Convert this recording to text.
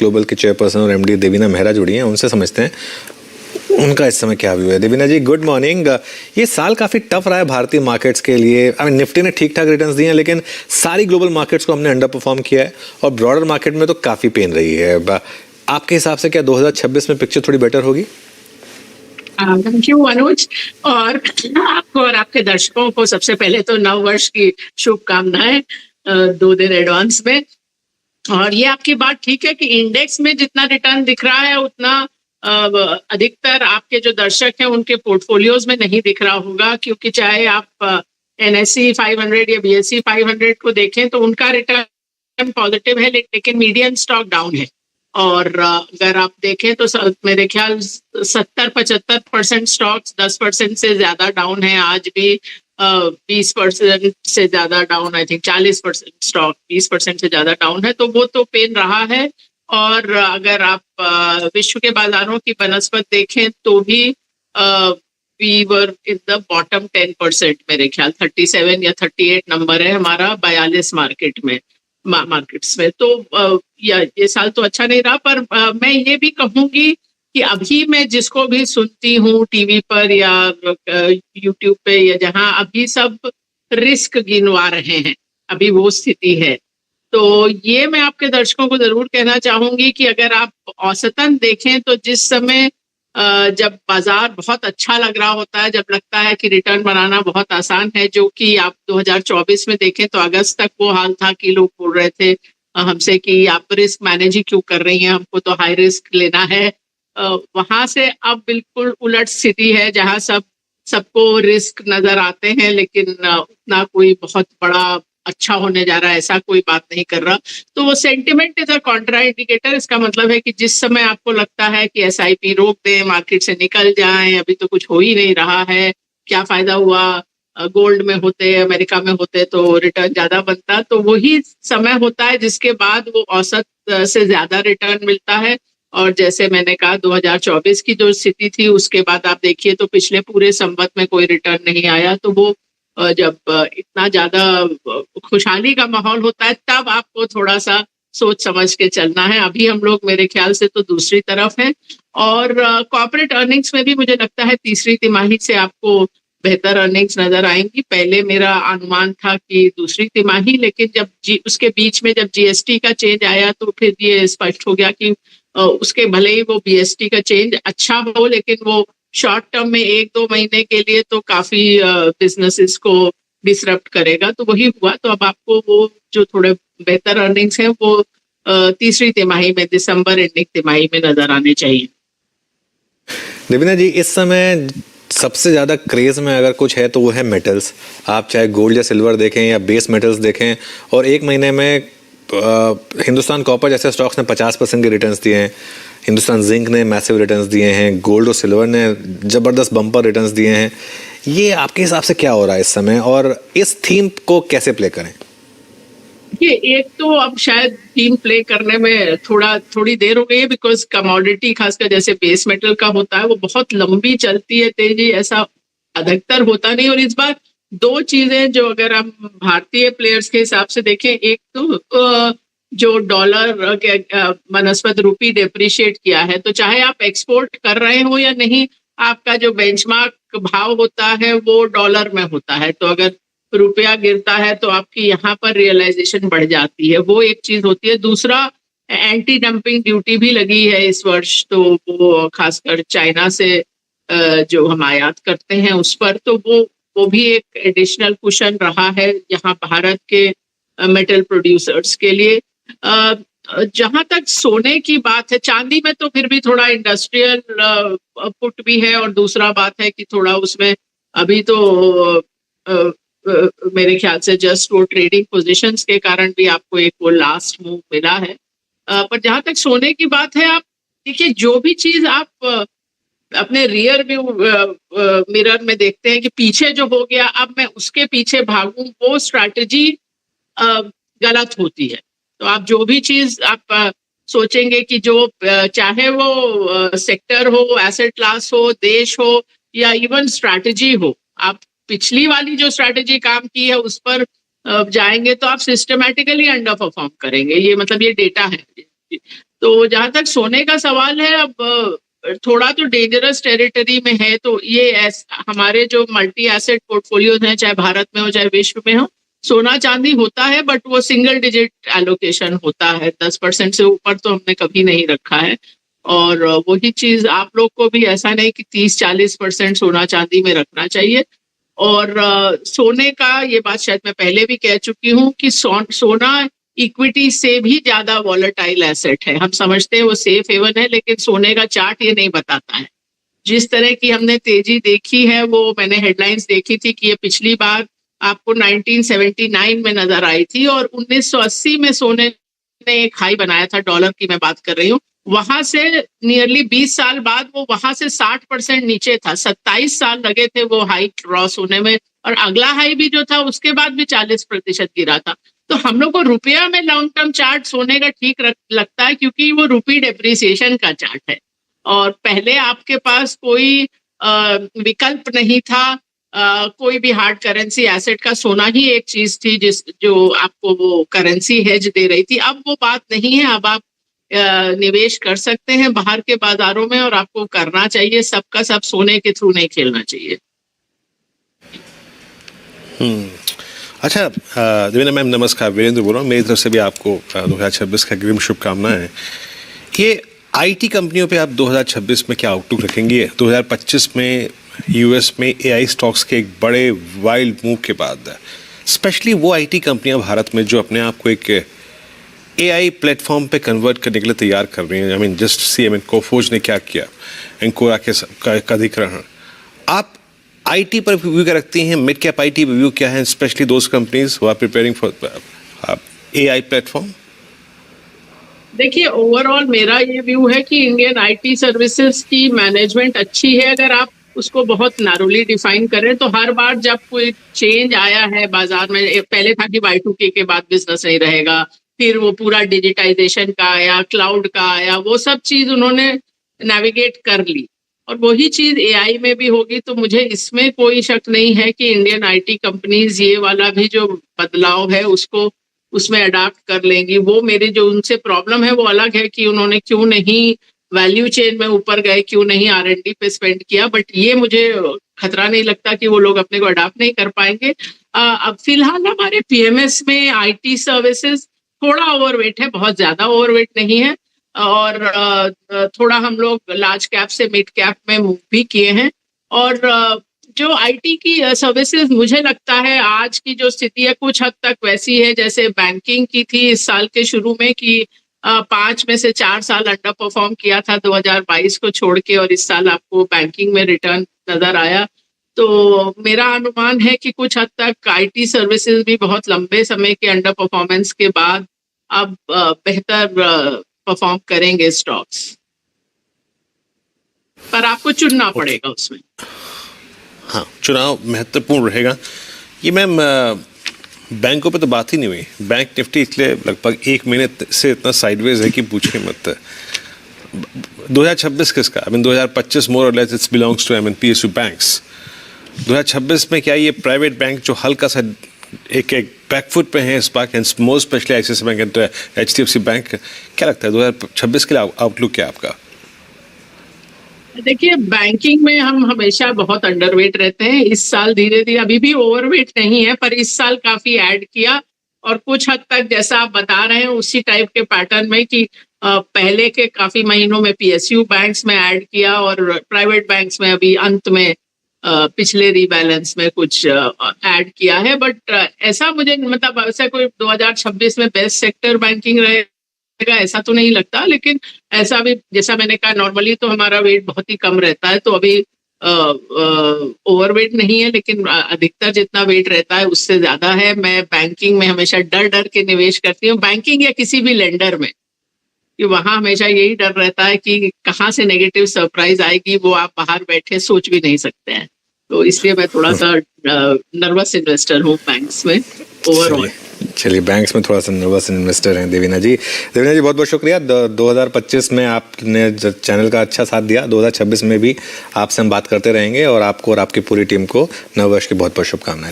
Global के chairperson और MD Devina Mehra जुड़ी हैं, उनसे समझते हैं उनका इस समय क्या व्यू है। देवीना जी, गुड मॉर्निंग। ये साल काफ़ी टफ रहा है भारतीय मार्केट्स के लिए। निफ्टी ने ठीक ठाक रिटर्न्स दिए हैं, लेकिन सारी ग्लोबल मार्केट्स को हमने अंडर परफॉर्म किया है और ब्रॉडर मार्केट में तो काफ़ी पेन रही है। आपके हिसाब से क्या 2026 में पिक्चर थोड़ी बेटर होगी? थैंक यू अनुज, और आपको और आपके दर्शकों को सबसे पहले तो नव वर्ष की शुभकामनाएं 2 दिन एडवांस में। और ये आपकी बात ठीक है कि इंडेक्स में जितना रिटर्न दिख रहा है उतना अधिकतर आपके जो दर्शक हैं उनके पोर्टफोलियोज में नहीं दिख रहा होगा, क्योंकि चाहे आप NSE 500 या BSE 500 को देखें तो उनका रिटर्न पॉजिटिव है, लेकिन मीडियन स्टॉक डाउन है। और अगर आप देखें तो मेरे ख्याल 70-75% स्टॉक्स 10% से ज्यादा डाउन है। आज भी 20% से ज्यादा डाउन, आई थिंक 40% स्टॉक 20% से ज्यादा डाउन है, तो वो तो पेन रहा है। और अगर आप विश्व के बाजारों की बनस्पत देखें तो भी we were in the bottom 10%, मेरे ख्याल 37 या 38 नंबर है हमारा 42 मार्केट्स में। तो ये साल तो अच्छा नहीं रहा, पर मैं ये भी कहूंगी कि अभी मैं जिसको भी सुनती हूँ टीवी पर या यूट्यूब पे या जहाँ, अभी सब रिस्क गिनवा रहे हैं, अभी वो स्थिति है। तो ये मैं आपके दर्शकों को जरूर कहना चाहूंगी कि अगर आप औसतन देखें तो जिस समय जब बाजार बहुत अच्छा लग रहा होता है, जब लगता है कि रिटर्न बनाना बहुत आसान है, जो कि आप 2024 में देखें तो अगस्त तक वो हाल था कि लोग बोल रहे थे हमसे कि आप रिस्क मैनेज ही क्यों कर रही हैं, हमको तो हाई रिस्क लेना है। वहां से अब बिल्कुल उलट स्थिति है, जहां सबको रिस्क नजर आते हैं, लेकिन उतना कोई बहुत बड़ा अच्छा होने जा रहा है ऐसा कोई बात नहीं कर रहा। तो वो sentiment is a Contra indicator. इसका मतलब है कि जिस समय आपको लगता है कि SIP रोक दें, मार्केट से निकल जाएं, अभी तो कुछ हो ही नहीं रहा है, क्या फायदा हुआ, गोल्ड में होते, अमेरिका में होते तो रिटर्न ज्यादा बनता, तो वही समय होता है जिसके बाद वो औसत से ज्यादा रिटर्न मिलता है। और जैसे मैंने कहा 2024 की जो स्थिति थी उसके बाद आप देखिए तो पिछले पूरे संवत में कोई रिटर्न नहीं आया। तो वो जब इतना ज्यादा खुशहाली का माहौल होता है तब आपको थोड़ा सा सोच समझ के चलना है। अभी हम लोग मेरे ख्याल से तो दूसरी तरफ हैं। और कॉर्पोरेट अर्निंग्स में भी मुझे लगता है तीसरी तिमाही से आपको बेहतर अर्निंग्स नजर आएंगी। पहले मेरा अनुमान था कि दूसरी तिमाही, लेकिन जब उसके बीच में जब GST का चेंज आया तो फिर ये स्पष्ट हो गया कि उसके भले ही वो BST का चेंज अच्छा हो, लेकिन वो शॉर्ट टर्म में 1-2 महीने के लिए तो काफी बिजनेसेस को डिसरप्ट करेगा। तो वही हुआ। तो अब आपको वो जो थोड़े बेहतर अर्निंग्स हैं वो तीसरी तिमाही में, दिसंबर एंडिंग तिमाही में नजर आने चाहिए। देवीना जी, इस समय सबसे ज्यादा क्रेज में अगर कुछ है तो वो है मेटल्स। आप चाहे गोल्ड या सिल्वर देखें या बेस मेटल्स देखें, और एक महीने में हिंदुस्तान कॉपर जैसे स्टॉक्स ने 50% के रिटर्न्स दिए हैं, हिंदुस्तान जिंक ने मैसिव रिटर्न्स दिए हैं, गोल्ड और सिल्वर ने जबरदस्त बम्पर रिटर्न्स दिए हैं। ये आपके हिसाब से क्या हो रहा है इस समय, और इस थीम को कैसे प्ले करें? ये एक तो अब शायद थीम प्ले करने में थोड़ी देर हो गई है, बिकॉज कमोडिटी खासकर जैसे बेस मेटल का होता है वो बहुत लंबी चलती है तेजी, ऐसा अधिकतर होता नहीं। और इस बार 2 चीजें जो अगर हम भारतीय प्लेयर्स के हिसाब से देखें, एक तो जो डॉलर के बनस्पत रूपी डेप्रिशिएट किया है, तो चाहे आप एक्सपोर्ट कर रहे हो या नहीं, आपका जो बेंचमार्क भाव होता है वो डॉलर में होता है। तो अगर रुपया गिरता है तो आपकी यहाँ पर रियलाइजेशन बढ़ जाती है, वो एक चीज होती है। दूसरा, एंटी डंपिंग ड्यूटी भी लगी है इस वर्ष, तो वो खासकर चाइना से जो हम आयात करते हैं उस पर, तो वो भी एक एडिशनल कुशन रहा है यहाँ भारत के मेटल प्रोड्यूसर्स के लिए। जहां तक सोने की बात है, चांदी में तो फिर भी थोड़ा इंडस्ट्रियल पुट भी है, और दूसरा बात है कि थोड़ा उसमें अभी तो मेरे ख्याल से जस्ट वो ट्रेडिंग पोजीशंस के कारण भी आपको एक वो लास्ट मूव मिला है। पर जहां तक सोने की बात है, आप देखिए जो भी चीज आप अपने रियर व्यू मिरर में देखते हैं कि पीछे जो हो गया अब मैं उसके पीछे भागूं, वो स्ट्रैटेजी गलत होती है। तो आप जो भी चीज आप सोचेंगे कि जो चाहे वो सेक्टर हो, एसेट क्लास हो, देश हो, या इवन स्ट्रैटेजी हो, आप पिछली वाली जो स्ट्रैटेजी काम की है उस पर जाएंगे तो आप सिस्टमैटिकली अंडर परफॉर्म करेंगे। ये मतलब ये डेटा है। तो जहां तक सोने का सवाल है, अब थोड़ा तो डेंजरस टेरिटरी में है। तो ये हमारे जो मल्टी एसेट पोर्टफोलियोज हैं, चाहे भारत में हो चाहे विश्व में हो, सोना चांदी होता है, बट वो सिंगल डिजिट एलोकेशन होता है। 10% से ऊपर तो हमने कभी नहीं रखा है। और वही चीज आप लोग को भी ऐसा नहीं कि 30-40% सोना चांदी में रखना चाहिए। और सोने का ये बात शायद मैं पहले भी कह चुकी हूँ कि सोना इक्विटी से भी ज्यादा वॉलेटाइल एसेट है। हम समझते हैं वो सेफ हेवन है, लेकिन सोने का चार्ट ये नहीं बताता है। जिस तरह की हमने तेजी देखी है, वो मैंने हेडलाइंस देखी थी कि ये पिछली बार आपको 1979 में नजर आई थी, और 1980 में सोने ने एक हाई बनाया था, डॉलर की मैं बात कर रही हूँ। वहां से नियरली 20 साल बाद वो वहां से 60% नीचे था। 27 साल लगे थे वो हाई क्रॉस होने में, और अगला हाई भी जो था उसके बाद भी 40% गिरा था। तो हम लोग को रुपया में लॉन्ग टर्म चार्ट सोने का ठीक लगता है, क्योंकि वो रुपी डेप्रिसिएशन का चार्ट है। और पहले आपके पास कोई विकल्प नहीं था, कोई भी हार्ड करेंसी एसेट का, सोना ही एक चीज थी जो आपको वो करेंसी हेज दे रही थी। अब वो बात नहीं है। अब आप निवेश कर सकते हैं बाहर के बाजारों में, और आपको करना चाहिए। सबका सब सोने के थ्रू नहीं खेलना चाहिए। अच्छा, देवीना मैम नमस्कार, वीरेंद्र बोल रहा हूँ। मेरी तरफ से भी आपको 2026 का अग्रिम शुभकामनाएं। ये आईटी कंपनियों पे आप 2026 में क्या आउटलुक रखेंगे? 2025 में यूएस में एआई स्टॉक्स के एक बड़े वाइल्ड मूव के बाद, स्पेशली वो आईटी कंपनियां भारत में जो अपने आप को एक एआई प्लेटफॉर्म पे कन्वर्ट करने के लिए तैयार कर रही हैं। I mean just see, I mean कोफोज ने क्या किया, एंकोरा का अधिग्रहण। आप आईटी पर व्यू क्या रखती हैं? मिड कैप आईटी व्यू क्या है, specially those companies who are preparing for AI platform? देखिए, ओवरऑल मेरा ये व्यू है कि इंडियन आईटी सर्विसेज की मैनेजमेंट अच्छी है। अगर आप उसको बहुत नारोली डिफाइन करें तो हर बार जब कोई चेंज आया है बाजार में, पहले था कि Y2K के बाद बिजनेस नहीं रहेगा, फिर वो पूरा डिजिटाइजेशन का आया, क्लाउड का आया, वो सब चीज उन्होंने नेविगेट कर ली, और वही चीज एआई में भी होगी। तो मुझे इसमें कोई शक नहीं है कि इंडियन आईटी कंपनीज ये वाला भी जो बदलाव है उसको उसमें अडाप्ट कर लेंगी। वो मेरी जो उनसे प्रॉब्लम है वो अलग है कि उन्होंने क्यों नहीं वैल्यू चेन में ऊपर गए, क्यों नहीं R&D पे स्पेंड किया। बट ये मुझे खतरा नहीं लगता कि वो लोग अपने को अडाप्ट नहीं कर पाएंगे। अब फिलहाल हमारे पीएमएस में आईटी सर्विसेज थोड़ा ओवरवेट है, बहुत ज्यादा ओवरवेट नहीं है। और थोड़ा हम लोग लार्ज कैप से मिड कैप में मूव भी किए हैं। और जो आईटी की सर्विसेज, मुझे लगता है आज की जो स्थिति है कुछ हद तक वैसी है जैसे बैंकिंग की थी इस साल के शुरू में, कि 5 में से 4 साल अंडर परफॉर्म किया था 2022 को छोड़ के, और इस साल आपको बैंकिंग में रिटर्न नजर आया। तो मेरा अनुमान है कि कुछ हद तक आईटी सर्विसेज भी बहुत लंबे समय के अंडर परफॉर्मेंस के बाद अब बेहतर परफॉर्म करेंगे स्टॉक्स, पर आपको चुनना पड़ेगा उसमें। हाँ, चुनाव महत्वपूर्ण रहेगा। ये मैम बैंकों पे तो बात ही नहीं हुई। बैंक निफ्टी इसलिए लगभग 1 महीने से इतना साइडवेज है कि पूछे मत। 2026 किसका? आई मीन 2025 मोर और less it's belongs to PSU banks. 2026 में क्या ये प्राइवेट बैंक जो हल्का सा एक बैकफुट पे हैं इस बार, most specially ICICI bank and HDFC bank, क्या लगता है 2026 के लिए आउटलुक क्या है आपका? देखिए, बैंकिंग में हम हमेशा बहुत अंडरवेट रहते हैं। इस साल धीरे धीरे, अभी भी ओवरवेट नहीं है, पर इस साल काफी ऐड किया, और कुछ हद तक जैसा आप बता रहे हैं उसी टाइप के पैटर्न में कि पहले के काफी महीनों में PSU बैंक्स में ऐड किया, और प्राइवेट बैंक्स में अभी अंत में पिछले रीबैलेंस में कुछ ऐड किया है। बट ऐसा मुझे, मतलब ऐसा कोई 2026 में बेस्ट सेक्टर बैंकिंग रहेगा ऐसा तो नहीं लगता। लेकिन ऐसा भी, जैसा मैंने कहा, नॉर्मली तो हमारा वेट बहुत ही कम रहता है, तो अभी ओवरवेट नहीं है, लेकिन अधिकतर जितना वेट रहता है उससे ज्यादा है। मैं बैंकिंग में हमेशा डर डर के निवेश करती हूँ, बैंकिंग या किसी भी लेंडर में, कि वहां हमेशा यही डर रहता है कि कहाँ से नेगेटिव सरप्राइज आएगी, वो आप बाहर बैठे सोच भी नहीं सकते हैं। तो इसलिए मैं थोड़ा सा नर्वस इन्वेस्टर हूँ बैंक्स में ओवरऑल। चलिए, बैंक्स में थोड़ा सा नर्वस इन्वेस्टर हैं देवीना जी। देवीना जी बहुत बहुत शुक्रिया। 2025 में आपने चैनल का अच्छा साथ दिया, 2026 में भी आपसे हम बात करते रहेंगे, और आपको और आपकी पूरी टीम को नववर्ष की बहुत बहुत शुभकामनाएं।